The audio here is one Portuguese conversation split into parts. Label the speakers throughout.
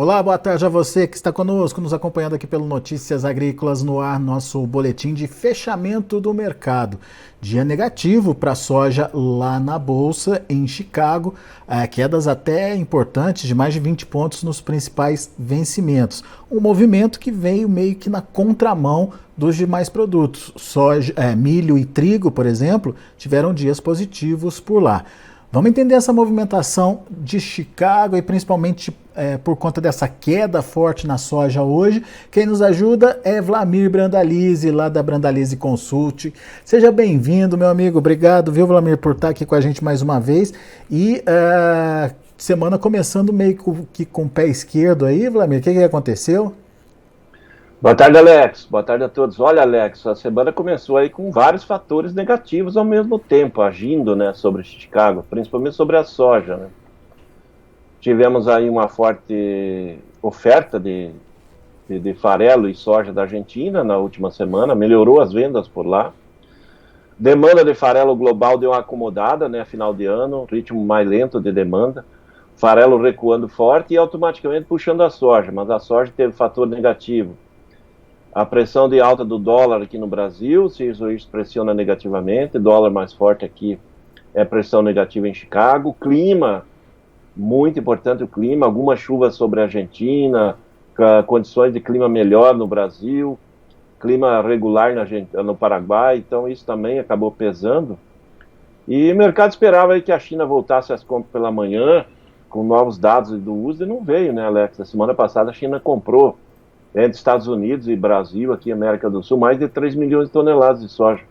Speaker 1: Olá, boa tarde a você que está conosco, nos acompanhando aqui pelo Notícias Agrícolas no ar, nosso boletim de fechamento do mercado. Dia negativo para a soja lá na Bolsa, em Chicago, quedas até importantes de mais de 20 pontos nos principais vencimentos. Um movimento que veio meio que na contramão dos demais produtos. Soja, milho e trigo, por exemplo, tiveram dias positivos por lá. Vamos entender essa movimentação de Chicago e principalmente por conta dessa queda forte na soja hoje. Quem nos ajuda é Vlamir Brandalize, lá da Brandalize Consult. Seja bem-vindo, meu amigo. Obrigado, viu, Vlamir, por estar aqui com a gente mais uma vez. E semana começando meio que com o pé esquerdo aí, Vlamir. O que aconteceu?
Speaker 2: Boa tarde, Alex. Boa tarde a todos. Olha, Alex, a semana começou aí com vários fatores negativos ao mesmo tempo, agindo, né, sobre Chicago, principalmente sobre a soja, né. Tivemos aí uma forte oferta de farelo e soja da Argentina na última semana, melhorou as vendas por lá. Demanda de farelo global deu uma acomodada, né, final de ano, ritmo mais lento de demanda. Farelo recuando forte e automaticamente puxando a soja, mas a soja teve fator negativo. A pressão de alta do dólar aqui no Brasil, se isso pressiona negativamente, dólar mais forte aqui é pressão negativa em Chicago. Clima, muito importante o clima, algumas chuvas sobre a Argentina, condições de clima melhor no Brasil, clima regular no Paraguai, então isso também acabou pesando. E o mercado esperava aí que a China voltasse às compras pela manhã, com novos dados do uso, e não veio, né, Alex? A semana passada a China comprou, entre Estados Unidos e Brasil, aqui América do Sul, mais de 3 milhões de toneladas de soja.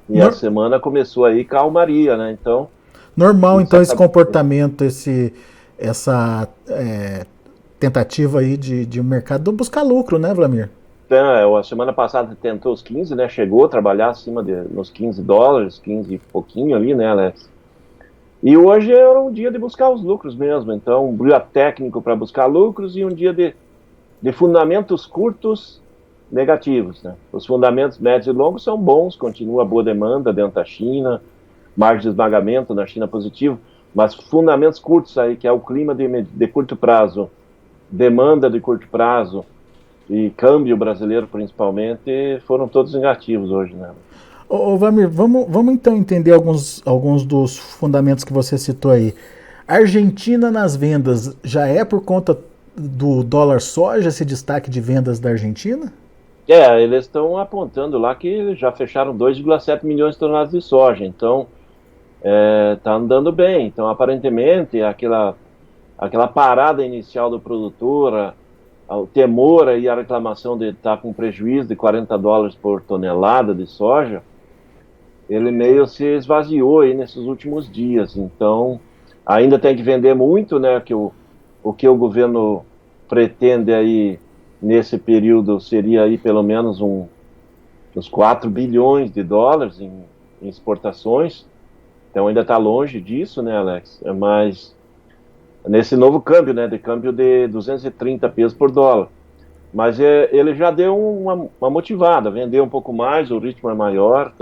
Speaker 2: E a semana começou aí calmaria, né? Então...
Speaker 1: Normal, então, esse comportamento, essa tentativa aí de um mercado buscar lucro, né, Vlamir?
Speaker 2: A semana passada tentou os 15, né? Chegou a trabalhar acima nos 15 dólares, 15 e pouquinho ali, né, Alex? E hoje era um dia de buscar os lucros mesmo. Então, um dia técnico para buscar lucros e um dia de fundamentos curtos negativos, né? Os fundamentos médios e longos são bons, continua boa demanda dentro da China, margem de esmagamento na China positivo, mas fundamentos curtos aí, que é o clima de curto prazo, demanda de curto prazo e câmbio brasileiro principalmente, foram todos negativos hoje, né?
Speaker 1: Ô Vlamir, vamos então entender alguns dos fundamentos que você citou aí. A Argentina nas vendas já é por conta do dólar soja, esse destaque de vendas da Argentina?
Speaker 2: Eles estão apontando lá que já fecharam 2,7 milhões de toneladas de soja, então está andando bem. Então, aparentemente, aquela parada inicial do produtor, o temor e a reclamação de estar com prejuízo de 40 dólares por tonelada de soja, ele meio se esvaziou aí nesses últimos dias. Então, ainda tem que vender muito, né, o que o governo pretende aí nesse período seria aí pelo menos uns 4 bilhões de dólares em exportações. Então ainda está longe disso, né, Alex? Mas nesse novo câmbio, né, de câmbio de 230 pesos por dólar. Mas ele já deu uma motivada, vendeu um pouco mais, o ritmo é maior.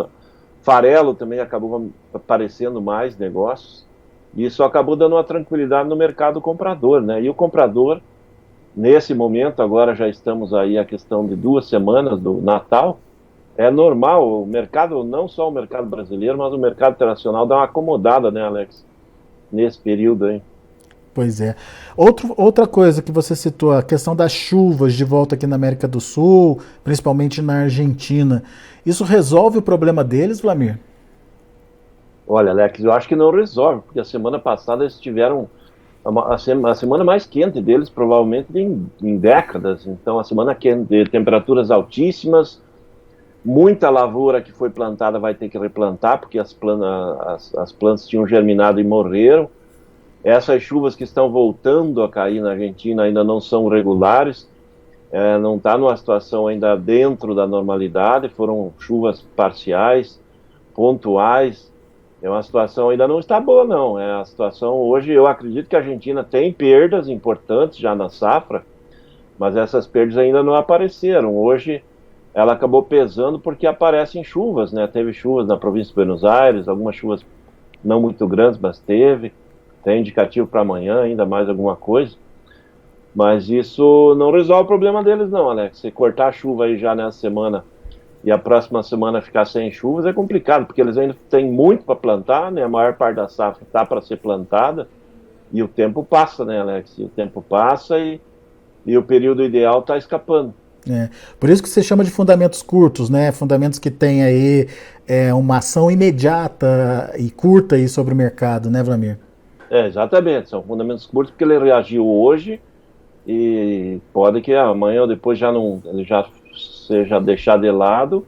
Speaker 2: Farelo também acabou aparecendo mais negócios. E isso acabou dando uma tranquilidade no mercado comprador, né? E o comprador, nesse momento, agora já estamos aí a questão de 2 semanas do Natal, é normal, o mercado, não só o mercado brasileiro, mas o mercado internacional dá uma acomodada, né, Alex? Nesse período aí.
Speaker 1: Pois é. Outra coisa que você citou, a questão das chuvas de volta aqui na América do Sul, principalmente na Argentina. Isso resolve o problema deles, Vlamir?
Speaker 2: Olha, Alex, eu acho que não resolve, porque a semana passada eles tiveram a semana mais quente deles, provavelmente em décadas. Então, a semana quente, de temperaturas altíssimas, muita lavoura que foi plantada vai ter que replantar, porque as plantas tinham germinado e morreram. Essas chuvas que estão voltando a cair na Argentina ainda não são regulares, não está numa situação ainda dentro da normalidade, foram chuvas parciais, pontuais. É uma situação ainda não está boa, não. A situação hoje, eu acredito que a Argentina tem perdas importantes já na safra, mas essas perdas ainda não apareceram. Hoje ela acabou pesando porque aparecem chuvas, né? Teve chuvas na província de Buenos Aires, algumas chuvas não muito grandes, mas teve. Tem indicativo para amanhã, ainda mais alguma coisa. Mas isso não resolve o problema deles não, Alex. Se cortar a chuva aí já nessa semana e a próxima semana ficar sem chuvas é complicado, porque eles ainda têm muito para plantar, né? A maior parte da safra está para ser plantada e o tempo passa, né, Alex? E o tempo passa e o período ideal está escapando.
Speaker 1: É. Por isso que você chama de fundamentos curtos, né? Fundamentos que têm aí uma ação imediata e curta aí sobre o mercado, né, Vlamir?
Speaker 2: Exatamente, são fundamentos curtos porque ele reagiu hoje e pode que amanhã ou depois já não, ele já seja deixado de lado,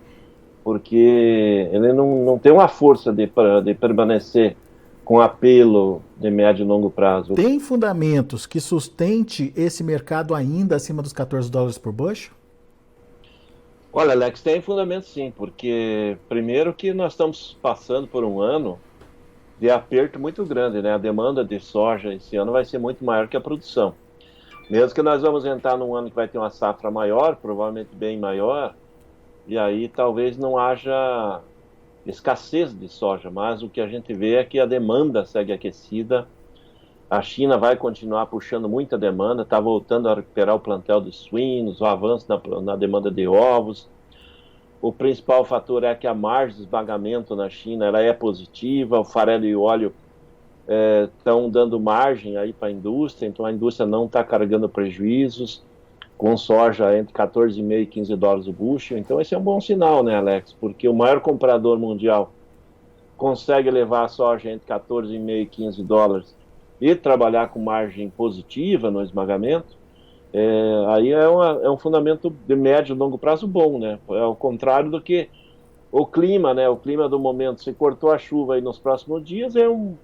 Speaker 2: porque ele não tem uma força de permanecer com apelo de médio e longo prazo.
Speaker 1: Tem fundamentos que sustente esse mercado ainda acima dos 14 dólares por bushel?
Speaker 2: Olha, Alex, tem fundamento sim, porque primeiro que nós estamos passando por um ano de aperto muito grande, né? A demanda de soja esse ano vai ser muito maior que a produção. Mesmo que nós vamos entrar num ano que vai ter uma safra maior, provavelmente bem maior, e aí talvez não haja escassez de soja, mas o que a gente vê é que a demanda segue aquecida, a China vai continuar puxando muita demanda, está voltando a recuperar o plantel de suínos, o avanço na demanda de ovos. O principal fator é que a margem de esmagamento na China ela é positiva, o farelo e o óleo estão dando margem aí para a indústria, então a indústria não está carregando prejuízos, com soja entre 14,5 e 15 dólares o bushel. Então esse é um bom sinal, né, Alex? Porque o maior comprador mundial consegue levar a soja entre 14,5 e 15 dólares e trabalhar com margem positiva no esmagamento. Aí é um fundamento de médio e longo prazo bom, né? É ao contrário do que o clima, né? O clima do momento, se cortou a chuva aí nos próximos dias, é um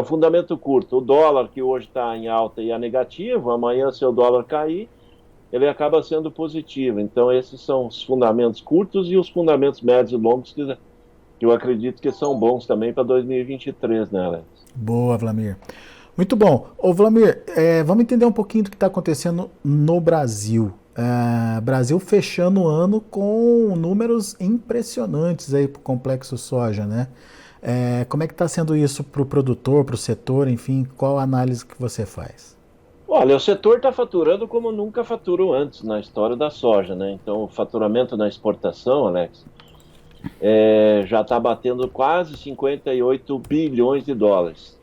Speaker 2: fundamento curto. O dólar, que hoje está em alta e é negativo, amanhã, se o dólar cair, ele acaba sendo positivo. Então, esses são os fundamentos curtos e os fundamentos médios e longos que eu acredito que são bons também para 2023, né, Alex?
Speaker 1: Boa, Vlamir. Muito bom. Ô, Vlamir, vamos entender um pouquinho do que está acontecendo no Brasil. Brasil fechando o ano com números impressionantes aí para o complexo soja, né? Como é que está sendo isso para o produtor, para o setor, enfim, qual a análise que você faz?
Speaker 2: Olha, o setor está faturando como nunca faturou antes na história da soja, né? Então, o faturamento na exportação, Alex, já está batendo quase 58 bilhões de dólares.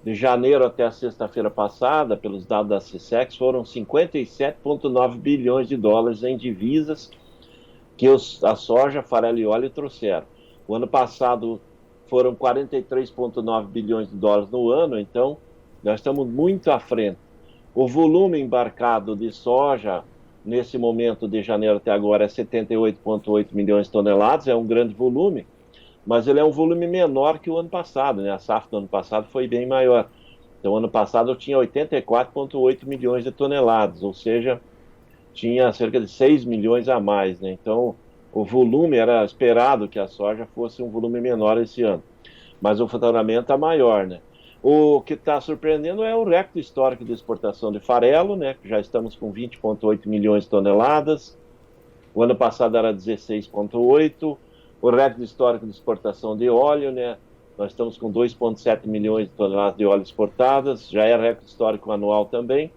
Speaker 2: De janeiro até a sexta-feira passada, pelos dados da CSEX, foram 57,9 bilhões de dólares em divisas que a soja, farelo e óleo trouxeram. O ano passado foram 43,9 bilhões de dólares no ano, então nós estamos muito à frente. O volume embarcado de soja, nesse momento de janeiro até agora, é 78,8 milhões de toneladas, é um grande volume, mas ele é um volume menor que o ano passado, né? A safra do ano passado foi bem maior. Então, ano passado eu tinha 84,8 milhões de toneladas, ou seja, tinha cerca de 6 milhões a mais, né? Então, o volume era esperado que a soja fosse um volume menor esse ano, mas o faturamento está maior, né? O que está surpreendendo é o recorde histórico de exportação de farelo, né? Já estamos com 20,8 milhões de toneladas. O ano passado era 16,8. O recorde histórico de exportação de óleo, né? Nós estamos com 2,7 milhões de toneladas de óleo exportadas. Já é recorde histórico anual também.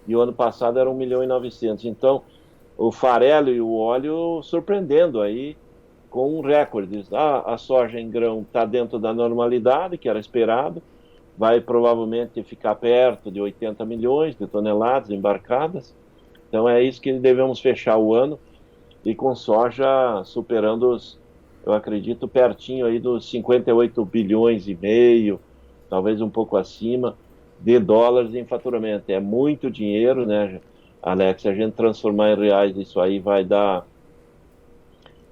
Speaker 2: E o ano passado era 1 milhão e 900. Então, o farelo e o óleo surpreendendo aí com um recorde. A soja em grão está dentro da normalidade, que era esperado. Vai provavelmente ficar perto de 80 milhões de toneladas embarcadas. Então é isso que devemos fechar o ano, e com soja superando eu acredito, pertinho aí dos 58 bilhões e meio, talvez um pouco acima, de dólares em faturamento. É muito dinheiro, né, Alex? Se a gente transformar em reais, isso aí vai dar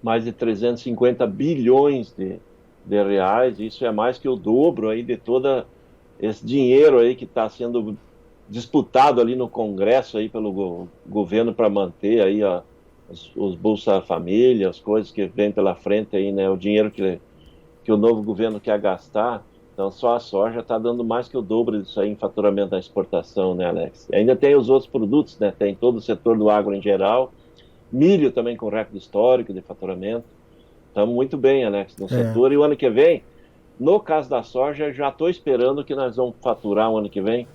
Speaker 2: mais de 350 bilhões de reais. Isso é mais que o dobro aí de toda esse dinheiro aí que está sendo disputado ali no Congresso aí pelo governo para manter aí os Bolsa Família, as coisas que vêm pela frente aí, né? O dinheiro que o novo governo quer gastar. Então só a soja está dando mais que o dobro disso aí em faturamento da exportação, né, Alex? E ainda tem os outros produtos, né? Tem todo o setor do agro em geral, milho também com recorde histórico de faturamento. Estamos muito bem, Alex, no setor. E o ano que vem, no caso da soja, já estou esperando que nós vamos faturar o ano que vem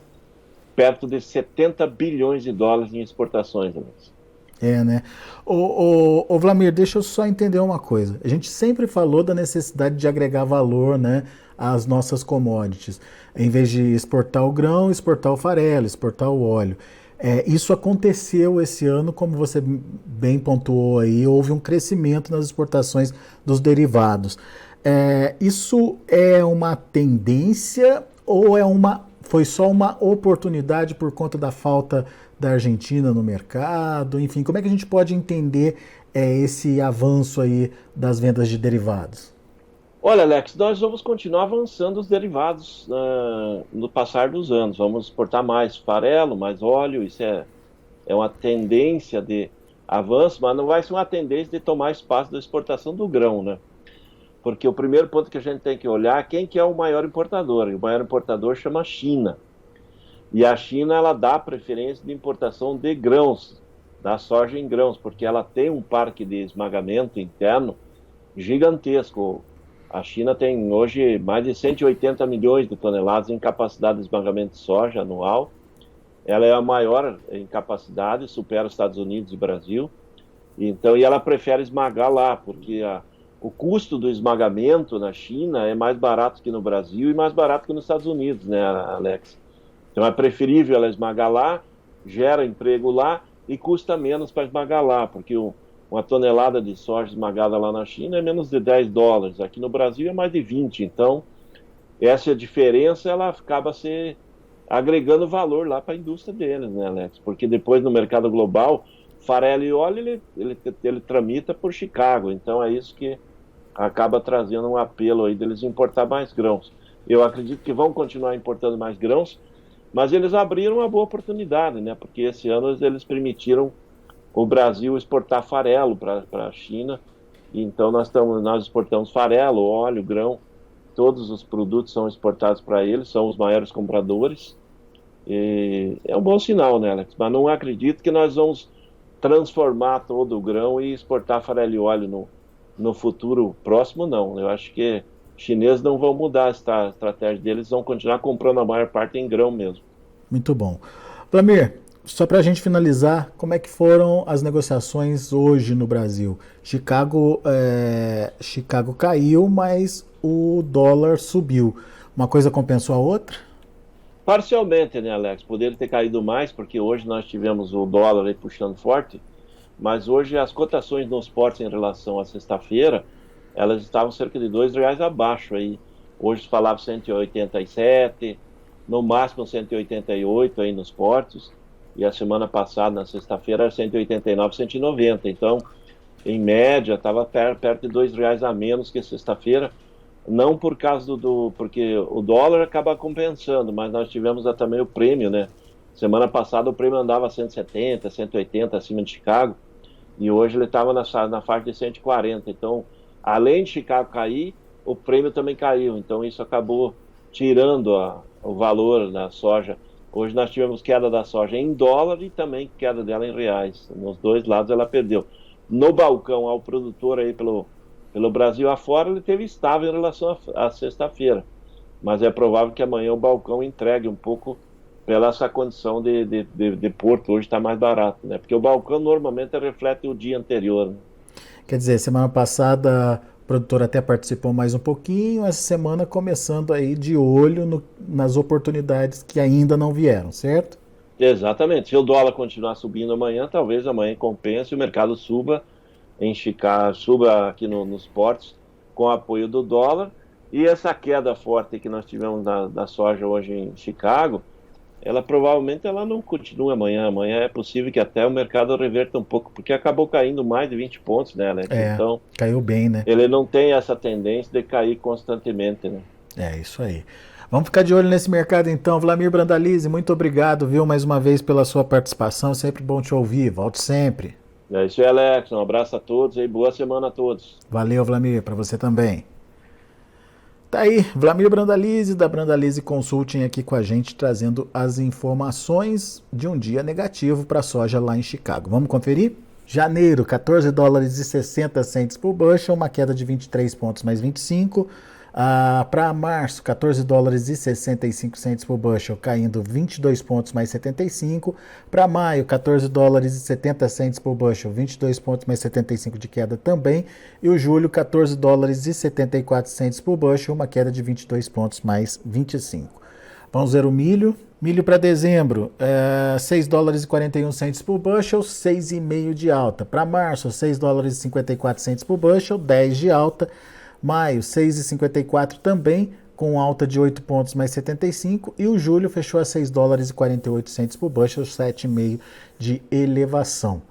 Speaker 2: perto de 70 bilhões de dólares em exportações, Alex.
Speaker 1: Né? Ô Vlamir, deixa eu só entender uma coisa. A gente sempre falou da necessidade de agregar valor, né, às nossas commodities. Em vez de exportar o grão, exportar o farelo, exportar o óleo. Isso aconteceu esse ano, como você bem pontuou aí, houve um crescimento nas exportações dos derivados. Isso é uma tendência ou foi só uma oportunidade por conta da falta da Argentina no mercado? Enfim, como é que a gente pode entender esse avanço aí das vendas de derivados?
Speaker 2: Olha, Alex, nós vamos continuar avançando os derivados no passar dos anos. Vamos exportar mais farelo, mais óleo. Isso é uma tendência de avanço, mas não vai ser uma tendência de tomar espaço da exportação do grão, né? Porque o primeiro ponto que a gente tem que olhar é quem que é o maior importador. E o maior importador chama China. E a China, ela dá preferência de importação de grãos, da soja em grãos, porque ela tem um parque de esmagamento interno gigantesco. A China tem hoje mais de 180 milhões de toneladas em capacidade de esmagamento de soja anual. Ela é a maior em capacidade, supera os Estados Unidos e Brasil. Então, e ela prefere esmagar lá, porque o custo do esmagamento na China é mais barato que no Brasil e mais barato que nos Estados Unidos, né, Alex? Então é preferível ela esmagar lá, gera emprego lá e custa menos para esmagar lá, porque uma tonelada de soja esmagada lá na China é menos de 10 dólares, aqui no Brasil é mais de 20, então essa diferença ela acaba se agregando valor lá para a indústria deles, né, Alex? Porque depois no mercado global, farelo e óleo ele tramita por Chicago, então é isso que acaba trazendo um apelo aí deles importar mais grãos. Eu acredito que vão continuar importando mais grãos, mas eles abriram uma boa oportunidade, né? Porque esse ano eles permitiram o Brasil exportar farelo para a China. E então nós exportamos farelo, óleo, grão, todos os produtos são exportados para eles, são os maiores compradores. E é um bom sinal, né, Alex? Mas não acredito que nós vamos transformar todo o grão e exportar farelo e óleo no futuro próximo, não. Eu acho que os chineses não vão mudar a estratégia deles, vão continuar comprando a maior parte em grão mesmo.
Speaker 1: Muito bom. Vlamir, só para a gente finalizar, como é que foram as negociações hoje no Brasil? Chicago caiu, mas o dólar subiu. Uma coisa compensou a outra?
Speaker 2: Parcialmente, né, Alex? Poderia ter caído mais, porque hoje nós tivemos o dólar aí puxando forte, mas hoje as cotações nos portos em relação à sexta-feira, elas estavam cerca de R$2 abaixo aí. Hoje se falava 187, no máximo 188 aí nos portos, e a semana passada, na sexta-feira, era 189, 190. Então, em média, estava perto de R$2 a menos que sexta-feira, não por causa porque o dólar acaba compensando, mas nós tivemos também o prêmio, né? Semana passada o prêmio andava 170, 180 acima de Chicago, e hoje ele estava na faixa de 140. Então, além de Chicago cair, o prêmio também caiu. Então, isso acabou tirando o valor da soja. Hoje nós tivemos queda da soja em dólar e também queda dela em reais. Nos dois lados ela perdeu. No balcão, ao produtor aí pelo Brasil afora, ele teve estável em relação à sexta-feira. Mas é provável que amanhã o balcão entregue um pouco pela essa condição de porto. Hoje está mais barato, né? Porque o balcão normalmente reflete o dia anterior, né?
Speaker 1: Quer dizer, semana passada o produtor até participou mais um pouquinho, essa semana começando aí de olho nas oportunidades que ainda não vieram, certo?
Speaker 2: Exatamente. Se o dólar continuar subindo amanhã, talvez amanhã compense e o mercado suba em Chicago, suba aqui nos portos com o apoio do dólar. E essa queda forte que nós tivemos da soja hoje em Chicago, ela provavelmente não continua amanhã. Amanhã é possível que até o mercado reverta um pouco, porque acabou caindo mais de 20 pontos, né, Alex?
Speaker 1: Então, caiu bem, né?
Speaker 2: Ele não tem essa tendência de cair constantemente, né?
Speaker 1: É isso aí. Vamos ficar de olho nesse mercado então. Vlamir Brandalize, muito obrigado, viu, mais uma vez pela sua participação. Sempre bom te ouvir. Volte sempre.
Speaker 2: É isso aí, Alex. Um abraço a todos e boa semana a todos.
Speaker 1: Valeu, Vlamir. Para você também. Tá aí, Vlamir Brandalize, da Brandalize Consulting, aqui com a gente, trazendo as informações de um dia negativo para a soja lá em Chicago. Vamos conferir? Janeiro, 14 dólares e 60 centes por bushel, uma queda de 23 pontos mais 25. Para março, 14 dólares e 65 centes por bushel, caindo 22 pontos mais 75. Para maio, 14 dólares e 70 centes por bushel, 22 pontos mais 75 de queda também. E o julho, 14 dólares e 74 centes por bushel, uma queda de 22 pontos mais 25. Vamos ver o milho. Milho para dezembro, 6 dólares e 41 centes por bushel, 6,5 de alta. Para março, 6 dólares e 54 centes por bushel, 10 de alta. Maio, 6,54 também, com alta de 8 pontos mais 75. E o julho fechou a 6 dólares e 48 centes por bushel, 7,5 de elevação.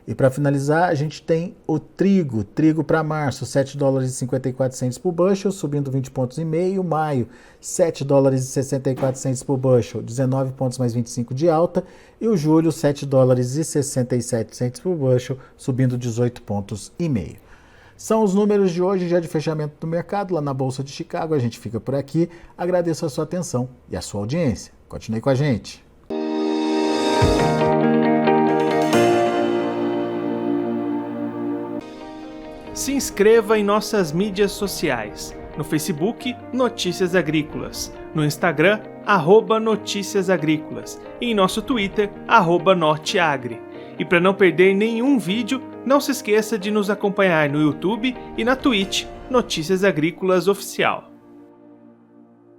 Speaker 1: E para finalizar, a gente tem o trigo. Trigo para março, 7 dólares e 54 centes por bushel, subindo 20 pontos e meio. Maio, 7 dólares e 64 centes por bushel, 19 pontos mais 25 de alta. E o julho, 7 dólares e 67 centes por bushel, subindo 18 pontos e meio. São os números de hoje, já de fechamento do mercado lá na Bolsa de Chicago. A gente fica por aqui. Agradeço a sua atenção e a sua audiência. Continue com a gente.
Speaker 3: Se inscreva em nossas mídias sociais. No Facebook, Notícias Agrícolas. No Instagram, @Notícias Agrícolas. E em nosso Twitter, @Norteagri. E para não perder nenhum vídeo, não se esqueça de nos acompanhar no YouTube e na Twitch, Notícias Agrícolas Oficial.